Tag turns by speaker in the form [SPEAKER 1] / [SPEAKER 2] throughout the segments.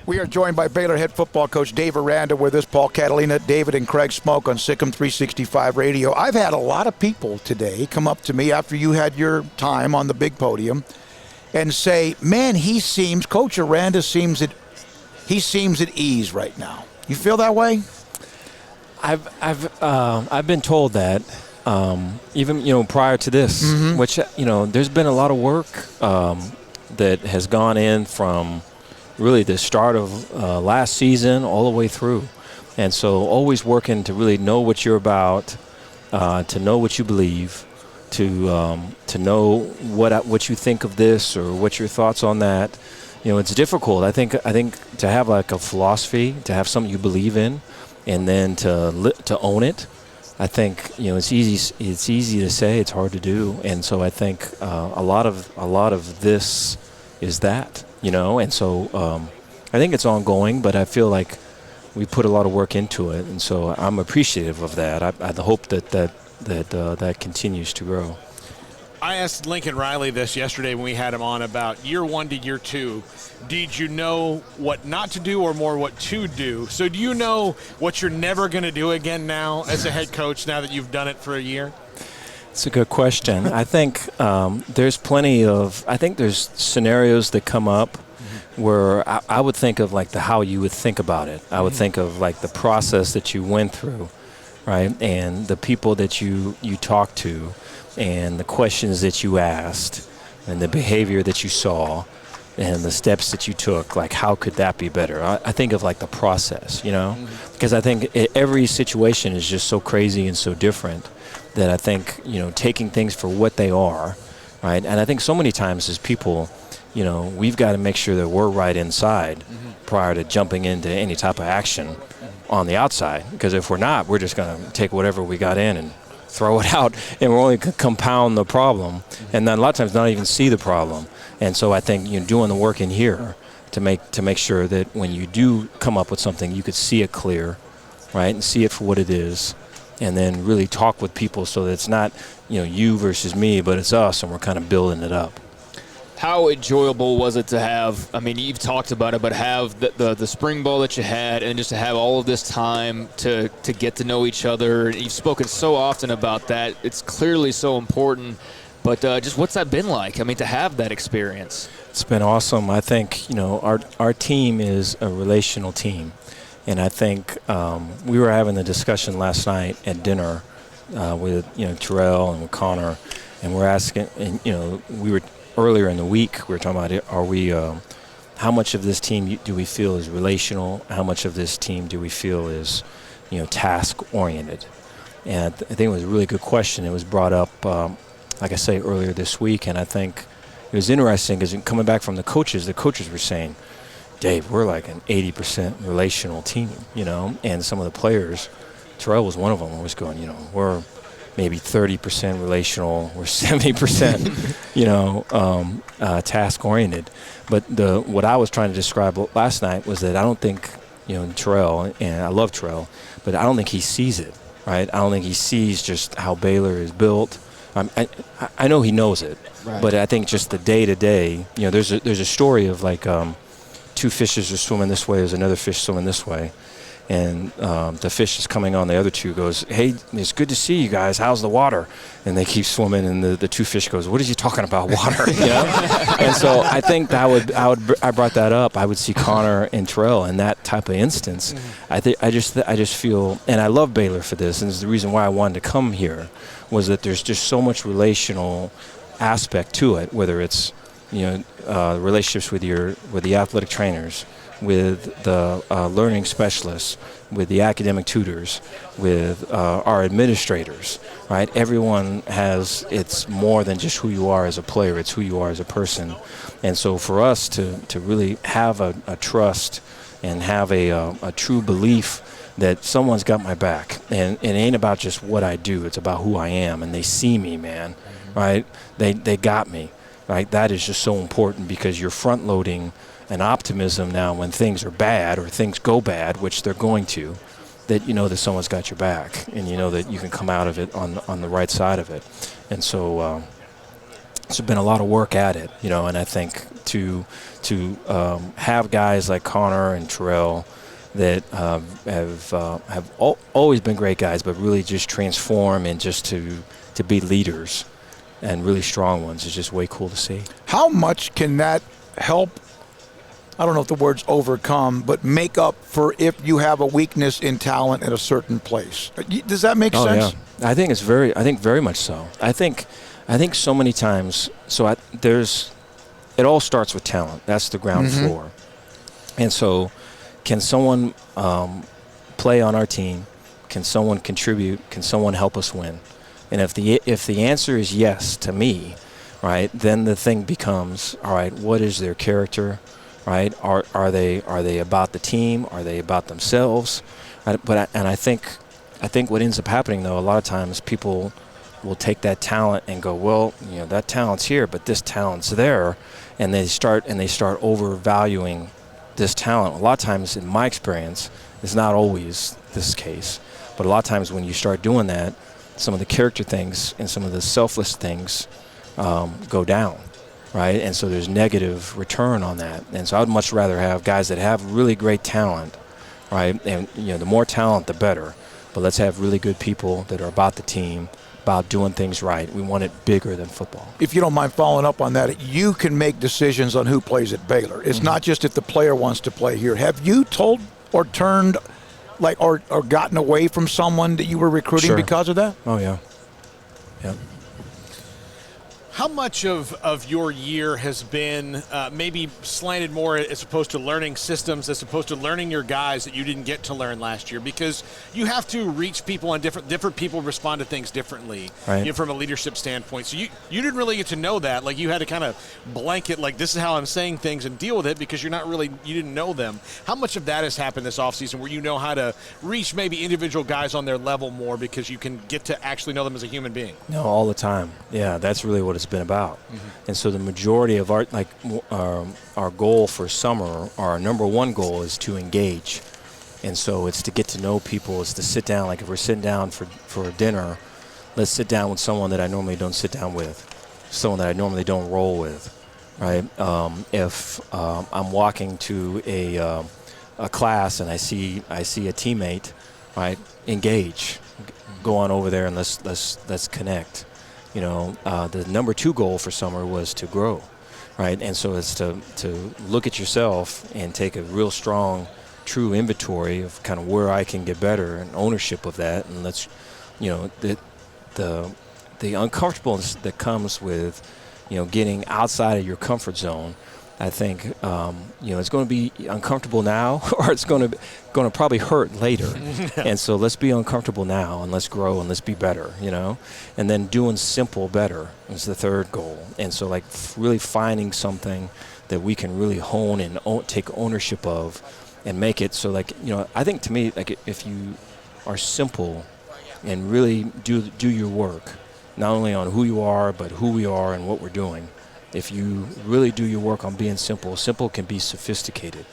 [SPEAKER 1] We are joined by Baylor head football coach Dave Aranda with us, Paul Catalina, David and Craig Smoke on Sikkim 365 Radio. I've had a lot of people today come up to me after you had your time on the big podium and say, man, Coach Aranda seems at ease right now. You feel that way?
[SPEAKER 2] I've been told that, even prior to this, which there's been a lot of work that has gone in from really the start of last season all the way through, and so always working to really know what you're about, to know what you believe, to know what you think of this or what your thoughts on that. It's difficult. I think to have like a philosophy, to have something you believe in, and then to own it. I think it's easy to say, it's hard to do, and so I think a lot of this is that, and so I think it's ongoing, but I feel like we put a lot of work into it, and so I'm appreciative of that. I hope that continues to grow.
[SPEAKER 3] I asked Lincoln Riley this yesterday when we had him on about year one to year two. Did you know what not to do or more what to do? So do you know what you're never going to do again now as a head coach now that you've done it for a year?
[SPEAKER 2] It's a good question. I think there's there's scenarios that come up where I would think of like how you would think about it. I would think of like the process that you went through, right? And the people that you talked to, and the questions that you asked, and the behavior that you saw, and the steps that you took. Like, how could that be better? I think of like the process, because I think every situation is just so crazy and so different that I think, taking things for what they are, right? And I think so many times as people, we've got to make sure that we're right inside prior to jumping into any type of action on the outside. Because if we're not, we're just going to take whatever we got in and throw it out, and we're only going to compound the problem, and then a lot of times not even see the problem. And so I think doing the work in here to make sure that when you do come up with something, you could see it clear, right, and see it for what it is, and then really talk with people so that it's not you versus me, but it's us, and we're kind of building it up.
[SPEAKER 4] How enjoyable was it to have, you've talked about it, but have the spring ball that you had, and just to have all of this time to get to know each other? You've spoken so often about that. It's clearly so important. But just what's that been like? To have that experience.
[SPEAKER 2] It's been awesome. I think, our team is a relational team. And I think we were having the discussion last night at dinner with, Terrell and with Connor. And we're asking, and, we were earlier in the week, we were talking about how much of this team do we feel is relational? How much of this team do we feel is, task-oriented? And I think it was a really good question. It was brought up, like I say, earlier this week, and I think it was interesting because coming back from the coaches were saying, Dave, we're like an 80% relational team, and some of the players, Terrell was one of them, was going, we're maybe 30% relational, we're 70%, task-oriented. But what I was trying to describe last night was that I don't think, Terrell, and I love Terrell, but I don't think he sees it, right? I don't think he sees just how Baylor is built. I know he knows it, right. But I think just the day-to-day, there's a story of like two fishes are swimming this way, there's another fish swimming this way, and the fish is coming on the other two, goes, hey, it's good to see you guys, how's the water? And they keep swimming, and the two fish goes, what is he talking about, water? And so I think I brought that up. I would see Connor and Terrell in that type of instance. I just feel, and I love Baylor for this, and it's the reason why I wanted to come here, was that there's just so much relational aspect to it, whether it's relationships with the athletic trainers, with the learning specialists, with the academic tutors, with our administrators, right? Everyone it's more than just who you are as a player, it's who you are as a person. And so for us to really have a trust and have a true belief that someone's got my back, and it ain't about just what I do, it's about who I am, and they see me, man, right? They got me, right? That is just so important, because you're front loading an optimism now when things are bad or things go bad, which they're going to, that that someone's got your back, and that you can come out of it on the right side of it. And so It's been a lot of work at it, and I think to have guys like Connor and Terrell that have always been great guys, but really just transform and just to be leaders and really strong ones is just way cool to see.
[SPEAKER 1] How much can that help? I don't know if the word's overcome, but make up for if you have a weakness in talent in a certain place. Does that make sense?
[SPEAKER 2] Yeah. I think very much so. I think so many times. It all starts with talent. That's the ground floor. And so, can someone play on our team? Can someone contribute? Can someone help us win? And if the answer is yes to me, right, then the thing becomes, all right, what is their character, right? Are they about the team? Are they about themselves? I think what ends up happening though, a lot of times people will take that talent and go, well, that talent's here, but this talent's there, and they start overvaluing this talent. A lot of times, in my experience, it's not always this case, but a lot of times when you start doing that, some of the character things and some of the selfless things go down, right? And so there's negative return on that. And so I'd much rather have guys that have really great talent, right? And the more talent, the better. But let's have really good people that are about the team, about doing things right. We want it bigger than football.
[SPEAKER 1] If you don't mind following up on that, you can make decisions on who plays at Baylor. It's not just if the player wants to play here. Have you told or turned or gotten away from someone that you were recruiting because of that?
[SPEAKER 2] Oh, yeah. Yeah.
[SPEAKER 3] How much of your year has been maybe slanted more as opposed to learning systems, as opposed to learning your guys that you didn't get to learn last year? Because you have to reach people on different people respond to things differently,
[SPEAKER 2] right,
[SPEAKER 3] from a leadership standpoint. So you didn't really get to know that. Like, you had to kind of blanket, like, this is how I'm saying things and deal with it because you didn't know them. How much of that has happened this offseason where you know how to reach maybe individual guys on their level more because you can get to actually know them as a human being?
[SPEAKER 2] No, all the time. Yeah, that's really what it's been about. And so the majority of our goal for summer, our number one goal is to engage. And so it's to get to know people, it's to sit down. Like if we're sitting down for dinner, let's sit down with someone that I normally don't sit down with, someone that I normally don't roll with, right? If I'm walking to a class and I see a teammate, right, engage, go on over there and let's connect. The number two goal for summer was to grow, right? And so it's to look at yourself and take a real strong, true inventory of kind of where I can get better and ownership of that. And let's, the uncomfortableness that comes with, getting outside of your comfort zone. I think it's going to be uncomfortable now, or it's going to probably hurt later. And so let's be uncomfortable now, and let's grow, and let's be better. And then doing simple better is the third goal. And so really finding something that we can really hone and take ownership of, and make it so I think to me if you are simple and really do your work, not only on who you are but who we are and what we're doing. If you really do your work on being simple can be sophisticated.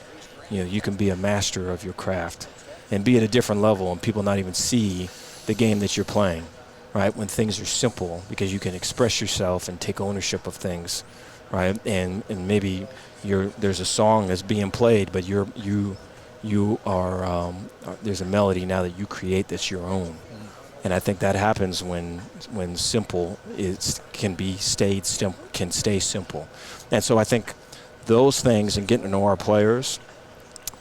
[SPEAKER 2] You can be a master of your craft and be at a different level and people not even see the game that you're playing, right? When things are simple, because you can express yourself and take ownership of things, right? And maybe there's a song that's being played, but you are there's a melody now that you create that's your own. And I think that happens when simple can stay simple. And so I think those things and getting to know our players,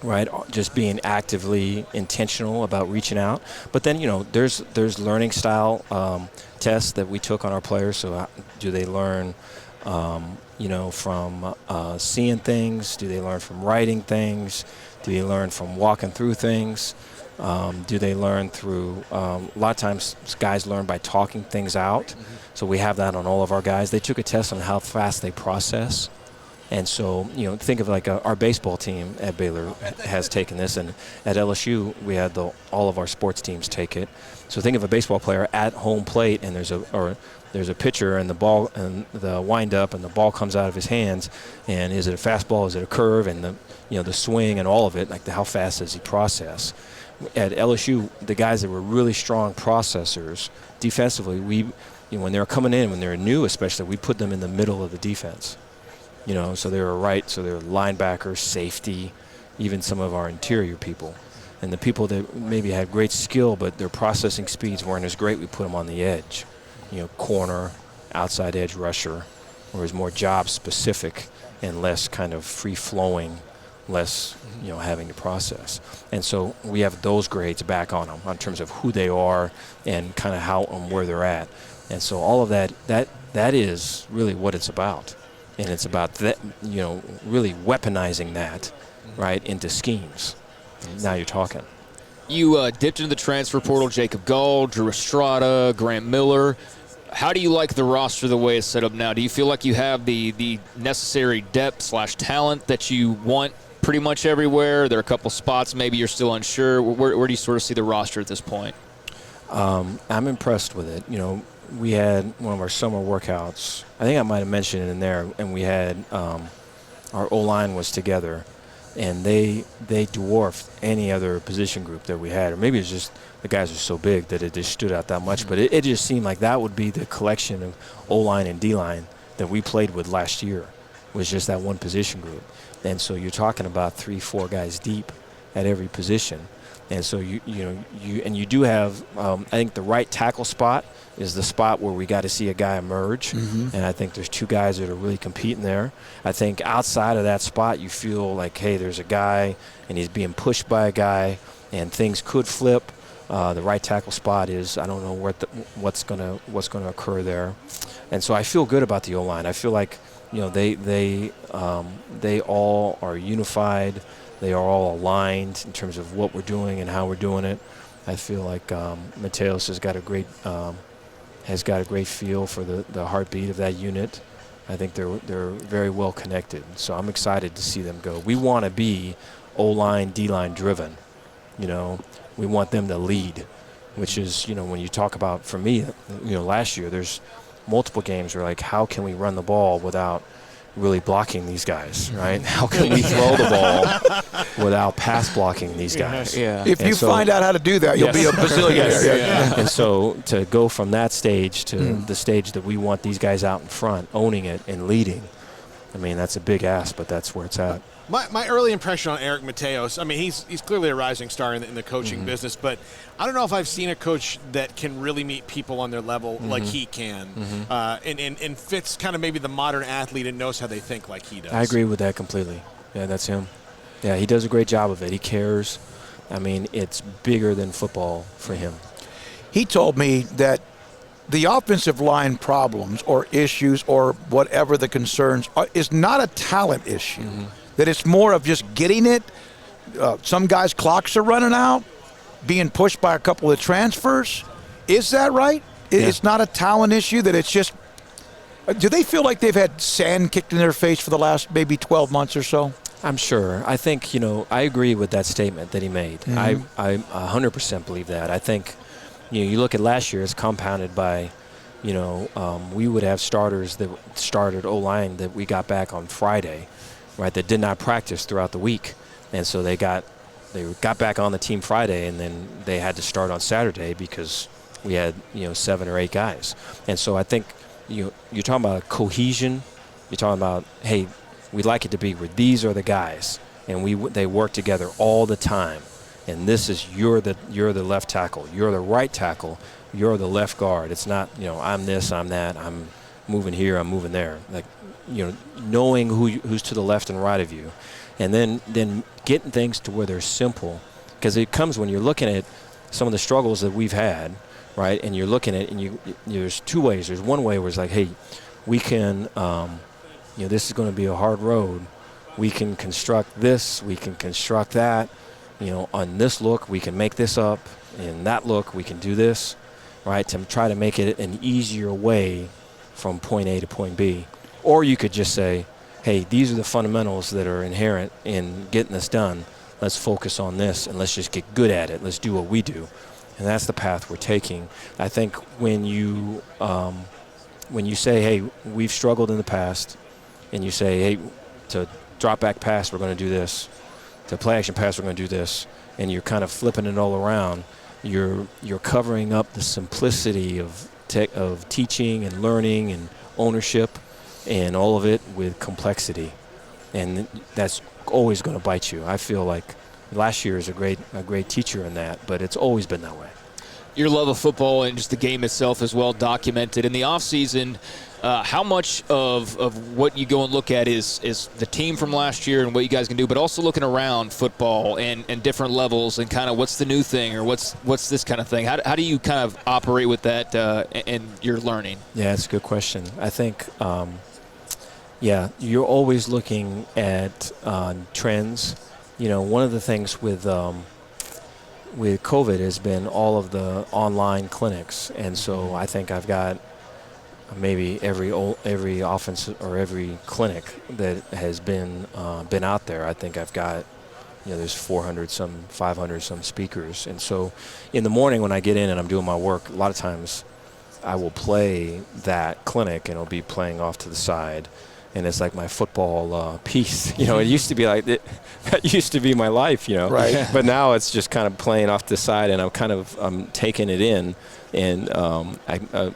[SPEAKER 2] right, just being actively intentional about reaching out. But then, there's learning style tests that we took on our players. So do they learn, from seeing things? Do they learn from writing things? Do they learn from walking through things? Do they learn through a lot of times guys learn by talking things out. So we have that on all of our guys. They took a test on how fast they process. And so, think of our baseball team at Baylor has taken this, and at LSU we had all of our sports teams take it. So think of a baseball player at home plate, and there's a pitcher and the ball and the wind up and the ball comes out of his hands, and is it a fastball, is it a curve, and the swing and all of it, how fast does he process? At LSU, the guys that were really strong processors defensively, when they're coming in, when they're new especially, we put them in the middle of the defense. So they're they're linebackers, safety, even some of our interior people. And the people that maybe had great skill but their processing speeds weren't as great, we put them on the edge. Corner, outside edge rusher, or is more job specific and less kind of free-flowing, less having to process. And so we have those grades back on them in terms of who they are and kind of how and where they're at. And so all of that is really what it's about. And it's about that, really weaponizing that, right, into schemes. And now you're talking.
[SPEAKER 4] You dipped into the transfer portal, Jacob Gall, Drew Estrada, Grant Miller. How do you like the roster the way it's set up now? Do you feel like you have the necessary depth/talent that you want pretty much everywhere? There are a couple spots maybe you're still unsure. Where do you sort of see the roster at this point?
[SPEAKER 2] I'm impressed with it. We had one of our summer workouts. I think I might have mentioned it in there, and we had our O-line was together, and they dwarfed any other position group that we had. Or maybe it's just the guys are so big that it just stood out that much. But it just seemed like that would be the collection of O-line and D-line that we played with last year, was just that one position group. And so you're talking about 3-4 guys deep at every position. And so you do have I think the right tackle spot is the spot where we got to see a guy emerge. And I think there's two guys that are really competing there. I think outside of that spot you feel like, hey, there's a guy and he's being pushed by a guy and things could flip. The right tackle spot is, I don't know what's gonna occur there. And so I feel good about the O-line. I feel like they all are unified. They are all aligned in terms of what we're doing and how we're doing it. I feel like Mateos has got a great feel for the heartbeat of that unit. I think they're very well connected. So I'm excited to see them go. We want to be O-line, D-line driven. We want them to lead, which is, when you talk about, for me, last year there's multiple games where like, how can we run the ball without really blocking these guys, right? How can we throw the ball without pass blocking these guys?
[SPEAKER 4] Yeah.
[SPEAKER 1] If you find out how to do that, you'll be a bazillionaire.
[SPEAKER 2] Yeah. And so to go from that stage to the stage that we want these guys out in front, owning it and leading, I mean, that's a big ask, but that's where it's at.
[SPEAKER 3] My early impression on Eric Mateos, I mean, he's clearly a rising star in the coaching business, but I don't know if I've seen a coach that can really meet people on their level like he can, and fits kind of maybe the modern athlete and knows how they think like he does.
[SPEAKER 2] I agree with that completely. Yeah, that's him. Yeah, he does a great job of it. He cares. I mean, it's bigger than football for him.
[SPEAKER 1] He told me that the offensive line problems or issues or whatever the concerns are, is not a talent issue. That it's more of just getting it. Some guys' clocks are running out, being pushed by a couple of transfers. Is that right? It's not a talent issue, that it's just – do they feel like they've had sand kicked in their face for the last maybe 12 months or so?
[SPEAKER 2] I'm sure. I think, I agree with that statement that he made. I 100% believe that. I think, you look at last year, it's compounded by, we would have starters that started O-line that we got back on Friday, right, that did not practice throughout the week. And so they got back on the team Friday, and then they had to start on Saturday because we had, 7 or 8 guys. And so I think you're talking about cohesion. You're talking about, hey, we'd like it to be where these are the guys, and they work together all the time. And this is you're the left tackle, you're the right tackle, you're the left guard. It's not, I'm this, I'm that, I'm moving here, I'm moving there. Like, knowing who's to the left and right of you, and then getting things to where they're simple, because it comes when you're looking at some of the struggles that we've had, right? And you're looking at, and there's two ways. There's one way where it's like, hey, we can, this is going to be a hard road. We can construct this, we can construct that. On this look, we can make this up. In that look, we can do this, right? To try to make it an easier way from point A to point B. Or you could just say, hey, these are the fundamentals that are inherent in getting this done. Let's focus on this, and let's just get good at it. Let's do what we do. And that's the path we're taking. I think when you say, hey, we've struggled in the past, and you say, hey, to drop back pass, we're going to do this. To play action pass, we're going to do this. And you're kind of flipping it all around. You're covering up the simplicity of of teaching and learning and ownership and all of it with complexity. And that's always going to bite you. I feel like last year is a great teacher in that, but it's always been that way.
[SPEAKER 4] Your love of football and just the game itself is well documented. In the offseason, how much of what you go and look at is the team from last year and what you guys can do, but also looking around football and different levels and kind of what's the new thing or what's this kind of thing? How do you kind of operate with that and your learning?
[SPEAKER 2] Yeah, that's a good question. I think, you're always looking at trends. One of the things with COVID has been all of the online clinics, and so I think I've got maybe every offense or every clinic that has been out there. I think I've got there's 400 some 500 some speakers, and so in the morning when I get in and I'm doing my work, a lot of times I will play that clinic and it'll be playing off to the side. And it's like my football piece. It used to be like that used to be my life,
[SPEAKER 1] Right.
[SPEAKER 2] But now it's just kind of playing off to the side, and I'm taking it in. And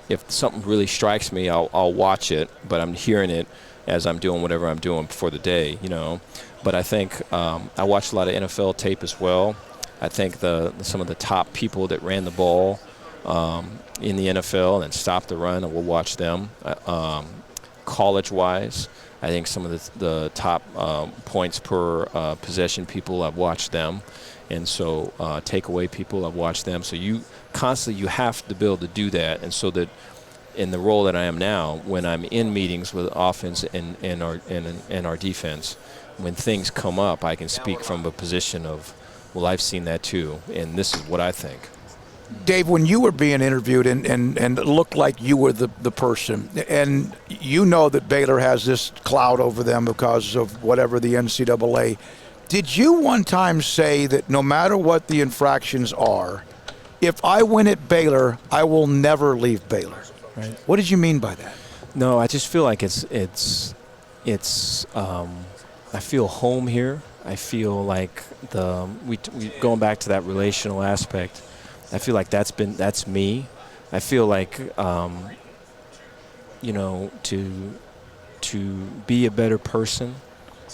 [SPEAKER 2] if something really strikes me, I'll watch it, but I'm hearing it as I'm doing whatever I'm doing for the day, But I think I watch a lot of NFL tape as well. I think some of the top people that ran the ball in the NFL and stopped the run, and we'll watch them. College-wise, I think some of the top points per possession people, I've watched them. And so takeaway people, I've watched them. So you have to be able to do that. And so that in the role that I am now, when I'm in meetings with offense and our defense, when things come up, I can speak from a position of, well, I've seen that too, and this is what I think.
[SPEAKER 1] Dave, when you were being interviewed and it looked like you were the person, and that Baylor has this cloud over them because of whatever the NCAA, did you one time say that no matter what the infractions are, if I win at Baylor, I will never leave Baylor?
[SPEAKER 2] Right.
[SPEAKER 1] What did you mean by that?
[SPEAKER 2] No, I just feel like it's I feel home here. I feel like we going back to that relational aspect. I feel like that's me. I feel like to be a better person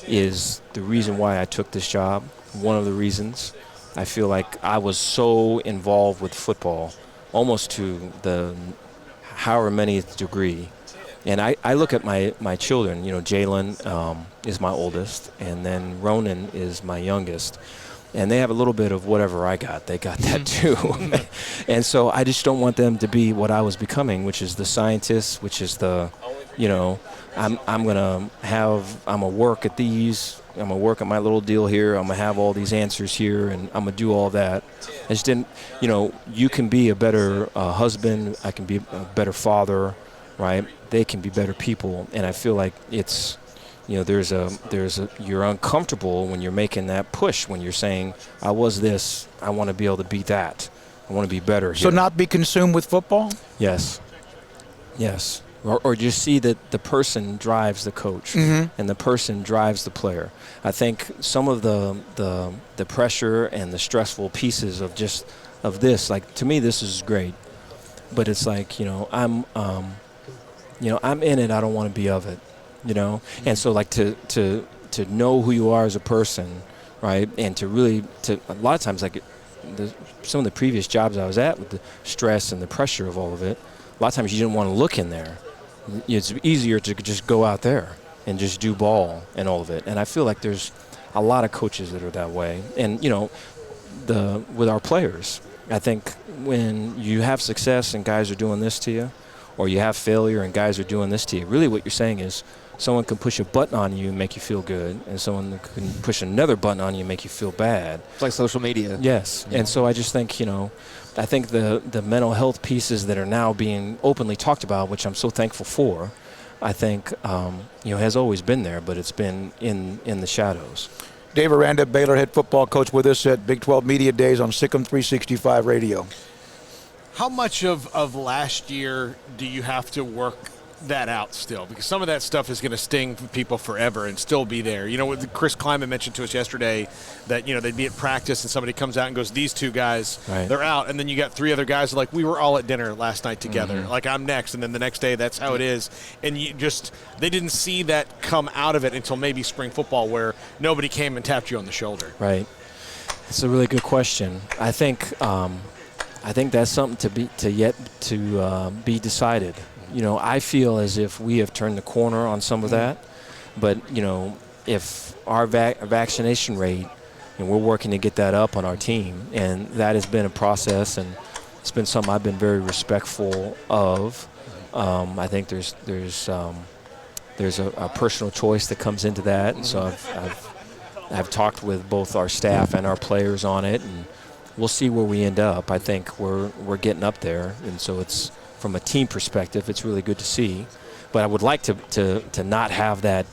[SPEAKER 2] is the reason why I took this job. One of the reasons. I feel like I was so involved with football, almost to the however many degree. And I look at my children. Jalen is my oldest, and then Ronan is my youngest. And they have a little bit of whatever I got. They got that too. And so I just don't want them to be what I was becoming, which is the scientist, which is I'm gonna work at these. I'm gonna work at my little deal here. I'm gonna have all these answers here, and I'm gonna do all that. I just didn't, you can be a better husband. I can be a better father, right? They can be better people, and I feel like it's. You're uncomfortable when you're making that push, when you're saying, I was this, I want to be able to be that. I want to be better here.
[SPEAKER 1] So not be consumed with football?
[SPEAKER 2] Yes. Or just see that the person drives the coach, and the person drives the player. I think some of the pressure and the stressful pieces of this, like, to me, this is great. But it's like, I'm in it, I don't want to be of it. And so like to know who you are as a person, right, and to a lot of times, like some of the previous jobs I was at with the stress and the pressure of all of it, a lot of times you didn't want to look in there. It's easier to just go out there and just do ball and all of it. And I feel like there's a lot of coaches that are that way. And with our players, I think when you have success and guys are doing this to you, or you have failure and guys are doing this to you, really what you're saying is someone can push a button on you and make you feel good, and someone can push another button on you and make you feel bad.
[SPEAKER 4] It's like social media.
[SPEAKER 2] Yes. And so I just think, I think the mental health pieces that are now being openly talked about, which I'm so thankful for, I think, has always been there, but it's been in the shadows.
[SPEAKER 1] Dave Aranda, Baylor head football coach, with us at Big 12 Media Days on Sikkim 365 Radio.
[SPEAKER 3] How much of last year do you have to work that out still, because some of that stuff is going to sting people forever and still be there. You know, what Chris Kleiman mentioned to us yesterday that, you know, they'd be at practice and somebody comes out and goes, these two guys, they're out. And then you got three other guys like, we were all at dinner last night together. Like, I'm next. And then the next day, that's how it is. And they didn't see that come out of it until maybe spring football, where nobody came and tapped you on the shoulder.
[SPEAKER 2] Right. It's a really good question. I think that's something yet to be decided. You know, I feel as if we have turned the corner on some of that, but, you know, if our vaccination rate, and we're working to get that up on our team, and that has been a process, and it's been something I've been very respectful of. I think there's a personal choice that comes into that, and so I've talked with both our staff and our players on it, and we'll see where we end up. I think we're getting up there, and so it's, from a team perspective, it's really good to see. But I would like to not have that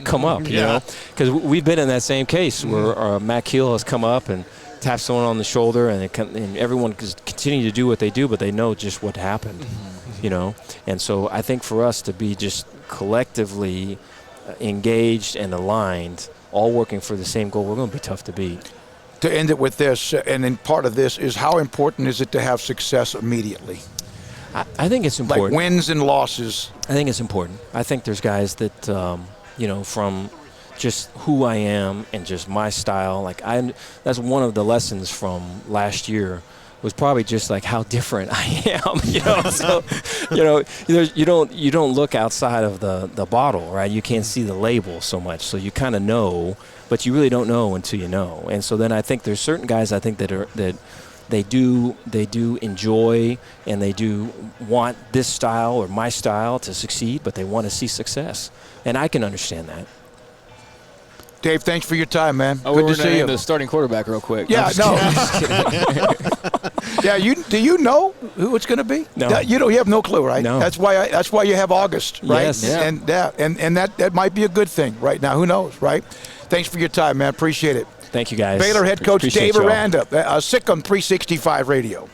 [SPEAKER 2] come up, you know, because we've been in that same case where Matt Keel has come up and tapped someone on the shoulder, and everyone can continue to do what they do, but they know just what happened, you know. And so I think for us to be just collectively engaged and aligned, all working for the same goal, we're going to be tough to beat.
[SPEAKER 1] To end it with this, and then part of this is, how important is it to have success immediately?
[SPEAKER 2] I think it's important.
[SPEAKER 1] Like wins and losses.
[SPEAKER 2] I think it's important. I think there's guys that, you know, from just who I am and just my style. Like, that's one of the lessons from last year, was probably just like how different I am. You know, so you know, you don't look outside of the bottle, right? You can't see the label so much, so you kind of know, but you really don't know until you know. And so then I think there's certain guys I think that they do enjoy, and they do want this style or my style to succeed, but they want to see success, and I can understand that.
[SPEAKER 1] Dave, thanks for your time, man.
[SPEAKER 4] Oh,
[SPEAKER 1] good
[SPEAKER 4] we're
[SPEAKER 1] to see you.
[SPEAKER 4] The starting quarterback real quick.
[SPEAKER 1] Yeah, no. Yeah, do you know who it's going to be?
[SPEAKER 2] No.
[SPEAKER 1] You have no clue, right?
[SPEAKER 2] No.
[SPEAKER 1] That's why you have August, right?
[SPEAKER 2] Yes.
[SPEAKER 4] Yeah.
[SPEAKER 1] And that might be a good thing right now. Who knows, right? Thanks for your time, man. Appreciate it.
[SPEAKER 2] Thank you, guys.
[SPEAKER 1] Baylor head coach
[SPEAKER 2] Appreciate
[SPEAKER 1] Dave
[SPEAKER 2] y'all.
[SPEAKER 1] Aranda, Sikkim 365 Radio.